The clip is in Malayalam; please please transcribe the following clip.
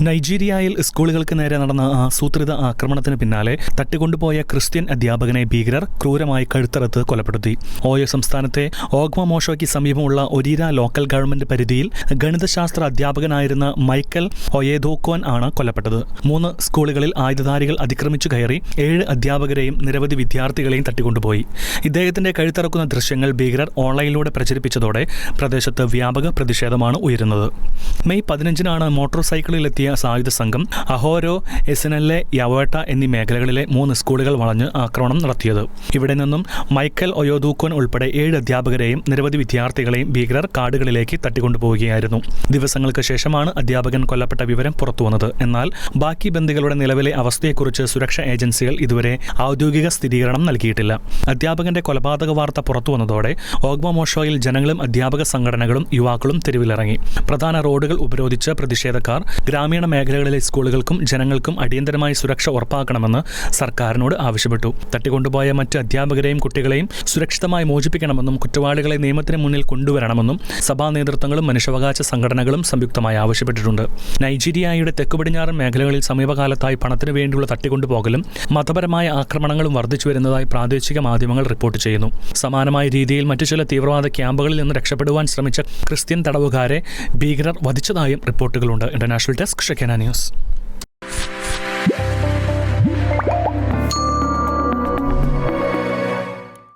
നൈജീരിയയിൽ സ്കൂളുകൾക്ക് നേരെ നടന്ന ആസൂത്രിത ആക്രമണത്തിന് പിന്നാലെ തട്ടിക്കൊണ്ടുപോയ ക്രിസ്ത്യൻ അധ്യാപകനെ ഭീകരർ ക്രൂരമായി കഴുത്തറുത്ത് കൊലപ്പെടുത്തി. ഓയോ സംസ്ഥാനത്തെ ഓഗ്മമോഷോയ്ക്ക് സമീപമുള്ള ഒരീര ലോക്കൽ ഗവൺമെന്റ് പരിധിയിൽ ഗണിതശാസ്ത്ര അധ്യാപകനായിരുന്ന മൈക്കൽ ഒയേദോക്കോൻ ആണ് കൊല്ലപ്പെട്ടത്. 3 സ്കൂളുകളിൽ ആയുധധാരികൾ അതിക്രമിച്ചു കയറി 7 അധ്യാപകരെയും നിരവധി വിദ്യാർത്ഥികളെയും തട്ടിക്കൊണ്ടുപോയി. ഇദ്ദേഹത്തിന്റെ കഴുത്തറക്കുന്ന ദൃശ്യങ്ങൾ ഭീകരർ ഓൺലൈനിലൂടെ പ്രചരിപ്പിച്ചതോടെ പ്രദേശത്ത് വ്യാപക പ്രതിഷേധമാണ് ഉയരുന്നത്. മെയ് 15-നാണ് മോട്ടോർ സൈക്കിളിലെത്തിയ സായുധ സംഘം അഹോരോ, എസിനല്ലെ, യവേട്ട എന്നീ മേഖലകളിലെ 3 സ്കൂളുകൾ വളഞ്ഞ് ആക്രമണം നടത്തിയത്. ഇവിടെ നിന്നും മൈക്കൽ ഒയോദൂക്കോൻ ഉൾപ്പെടെ 7 അധ്യാപകരെയും നിരവധി വിദ്യാർത്ഥികളെയും ഭീകരർ കാടുകളിലേക്ക് തട്ടിക്കൊണ്ടുപോവുകയായിരുന്നു. ദിവസങ്ങൾക്ക് ശേഷമാണ് അധ്യാപകൻ കൊല്ലപ്പെട്ട വിവരം പുറത്തുവന്നത്. എന്നാൽ ബാക്കി ബന്ദികളുടെ നിലവിലെ അവസ്ഥയെക്കുറിച്ച് സുരക്ഷാ ഏജൻസികൾ ഇതുവരെ ഔദ്യോഗിക സ്ഥിരീകരണം നൽകിയിട്ടില്ല. അധ്യാപകന്റെ കൊലപാതക വാർത്ത പുറത്തുവന്നതോടെ ഓഗ്മമോഷോയിൽ ജനങ്ങളും അധ്യാപക സംഘടനകളും യുവാക്കളും തെരുവിലിറങ്ങി. പ്രധാന റോഡുകൾ ഉപരോധിച്ച് പ്രതിഷേധക്കാർ ഗ്രാമീണ മേഖലകളിലെ സ്കൂളുകൾക്കും ജനങ്ങൾക്കും അടിയന്തരമായി സുരക്ഷ ഉറപ്പാക്കണമെന്ന് സർക്കാരിനോട് ആവശ്യപ്പെട്ടു. തട്ടിക്കൊണ്ടുപോയ മറ്റ് അധ്യാപകരെയും കുട്ടികളെയും സുരക്ഷിതമായി മോചിപ്പിക്കണമെന്നും കുറ്റവാളികളെ നിയമത്തിന് മുന്നിൽ കൊണ്ടുവരണമെന്നും സഭാ നേതൃത്വങ്ങളും മനുഷ്യാവകാശ സംഘടനകളും സംയുക്തമായി ആവശ്യപ്പെട്ടിട്ടുണ്ട്. നൈജീരിയയുടെ തെക്ക് പടിഞ്ഞാറൻ മേഖലകളിൽ സമീപകാലത്തായി പണത്തിനു വേണ്ടിയുള്ള തട്ടിക്കൊണ്ടുപോകലും മതപരമായ ആക്രമണങ്ങളും വർദ്ധിച്ചു വരുന്നതായി പ്രാദേശിക മാധ്യമങ്ങൾ റിപ്പോർട്ട് ചെയ്യുന്നു. സമാനമായ രീതിയിൽ മറ്റു ചില തീവ്രവാദ ക്യാമ്പുകളിൽ നിന്ന് രക്ഷപ്പെടുവാൻ ശ്രമിച്ച ക്രിസ്ത്യൻ തടവുകാരെ ഭീകരർ വധിച്ചതായും റിപ്പോർട്ടുകളുണ്ട്. ഇന്റർനാഷണൽ ഡെസ്ക് ഷെക്കേന ന്യൂസ്.